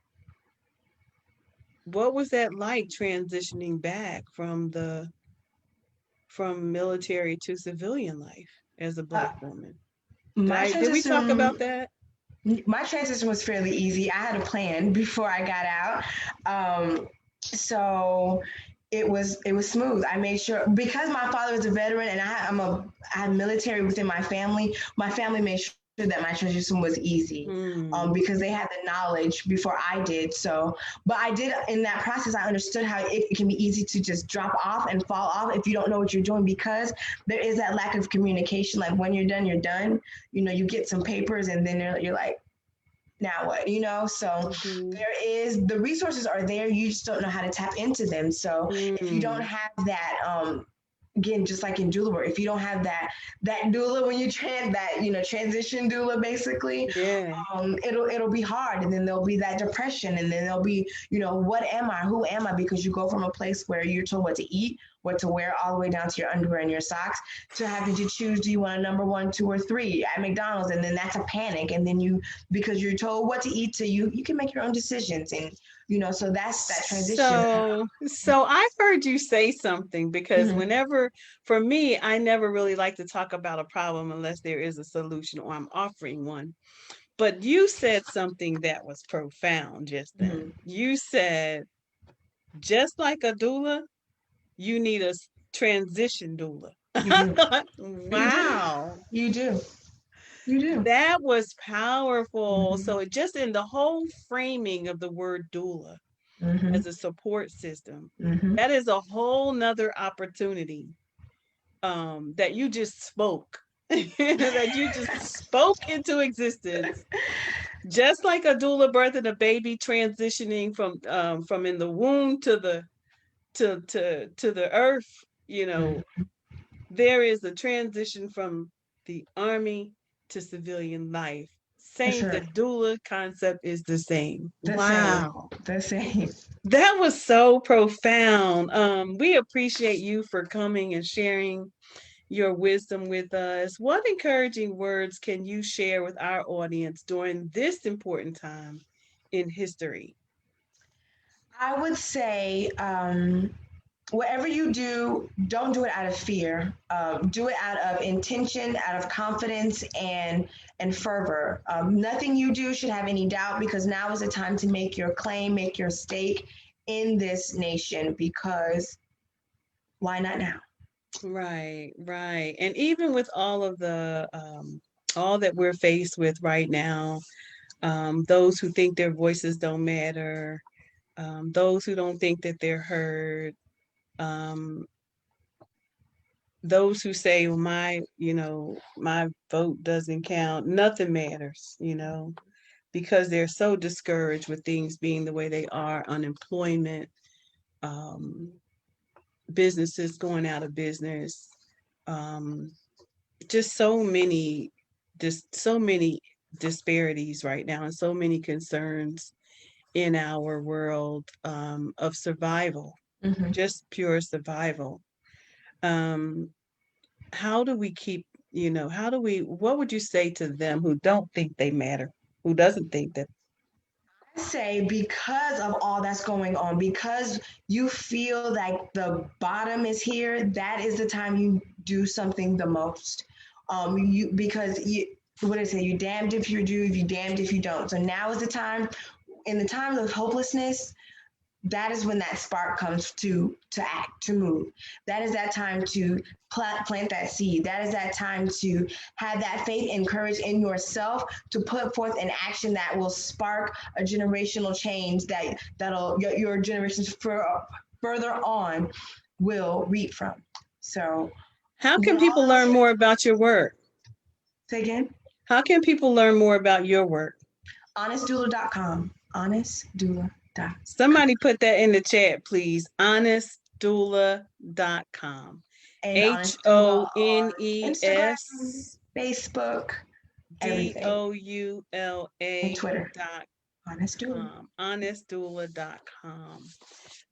what was that like transitioning back from military to civilian life as a Uh, Black woman? Did my I did we talk about transition that? my transition was fairly easy. I had a plan before I got out. So it was smooth. I made sure, because my father was a veteran and I had military within my family. My family made sure that my transition was easy, Mm, because they had the knowledge before I did. So, but I did, in that process, I understood how it can be easy to just drop off and fall off if you don't know what you're doing, because there is that lack of communication. Like, when you're done, you're done. You get some papers, and then you're like, now what? So mhm, the resources are there, you just don't know how to tap into them. So if you don't mm. have that, again, just like in doula work, if you don't have that doula, when you transition doula, basically, Yeah. it'll be hard, and then there'll be that depression, and then there'll be, what am I, who am I, because you go from a place where you're told what to eat, what to wear, all the way down to your underwear and your socks, to having to choose, do you want a number one, two, or three at McDonald's, and then that's a panic, and then because you're told what to eat, to you can make your own decisions, and so that's that transition. So I've heard you say something, because Mhm. whenever, for me, I never really like to talk about a problem unless there is a solution or I'm offering one. But you said something that was profound just then. Mhm. You said, just like a doula, you need a transition doula. You I do. thought, You do. wow, You do. You do. that was powerful. Mhm. So just in the whole framing of the word doula Mhm. as a support system, Mhm. that is a whole nother opportunity, that you just spoke. That you just spoke into existence. Just like a doula birthing a baby, transitioning from in the womb to the earth, you know, Mhm. there is a transition from the army to civilian life. For Same, the sure. doula concept is the same. The same. Wow. The same. That was so profound. We appreciate you for coming and sharing your wisdom with us. What encouraging words can you share with our audience during this important time in history? I would say, whatever you do, don't do it out of fear. Do it out of intention, out of confidence, and fervor. Nothing you do should have any doubt, because now is the time to make your claim, make your stake in this nation. Because why not now? Right, right. And even with all of the all that we're faced with right now, those who think their voices don't matter, those who don't think that they're heard, um, those who say, well, my vote doesn't count, nothing matters, because they're so discouraged with things being the way they are, unemployment, um, businesses going out of business, um, just so many disparities right now, and so many concerns in our world, of survival, Hmm. just pure survival. Um, how do we keep, what would you say to them who don't think they matter, who doesn't think that? I say, because of all that's going on, because you feel like the bottom is here, that is the time you do something the most. Because what I say, you damned if you do, you damned if you don't. So now is the time, in the times of hopelessness, that is when that spark comes to act, to move. That is that time to plant that seed. That is that time to have that faith and courage in yourself, to put forth an action that will spark a generational change, that'll your generations further on will reap from. So How when can all people else learn more about your work? say again, How can people learn more about your work? honestdoula.com, honestdoula.com. Somebody put that in the chat, please. Honestdoula.com. And H Honest Doula O N on E Instagram, S Facebook, D everything, O U L and A Twitter. dot Honest Doula. com. Honestdoula.com.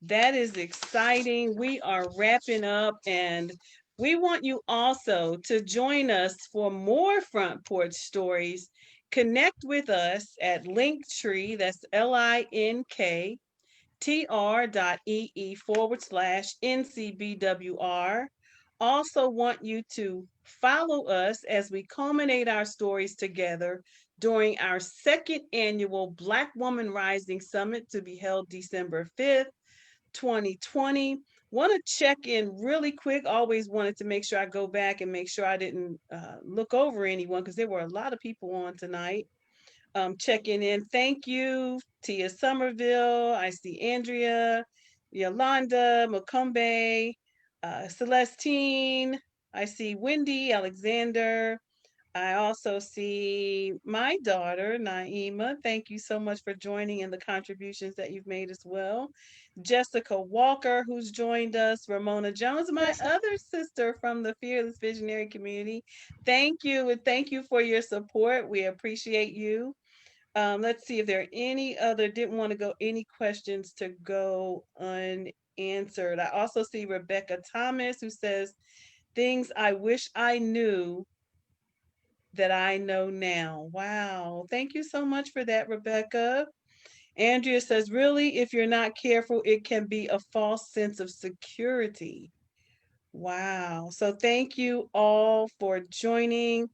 That is exciting. We are wrapping up, and we want you also to join us for more Front Porch Stories. Connect with us at Linktree, that's linktr.ee/NCBWR. Also want you to follow us as we culminate our stories together during our second annual Black Woman Rising Summit, to be held December 5th, 2020. Want to check in really quick. Always wanted to make sure I go back and make sure I didn't look over anyone because there were a lot of people on tonight. Checking in. Thank you, Tia Somerville. I see Andrea, Yolanda, Makumbe, Celestine. I see Wendy, Alexander. I also see my daughter, Naima. Thank you so much for joining and the contributions that you've made as well. Jessica Walker, who's joined us. Ramona Jones, my Yes. other sister from the Fearless Visionary community. Thank you, and thank you for your support. We appreciate you. Let's see if there are any other, didn't want to go any questions to go unanswered. I also see Rebecca Thomas who says, things I wish I knew that I know now. Wow. Thank you so much for that, Rebecca. Andrea says, really, if you're not careful, it can be a false sense of security. Wow. So thank you all for joining,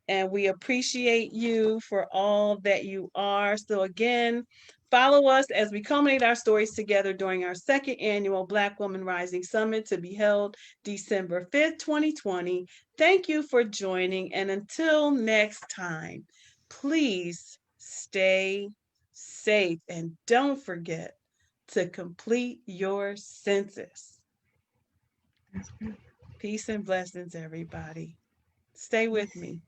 and we appreciate you for all that you are. So, again, follow us as we culminate our stories together during our second annual Black Woman Rising Summit to be held December 5th, 2020. Thank you for joining, and until next time, please stay safe and don't forget to complete your census. That's good. Peace and blessings, everybody. Stay with Peace. me.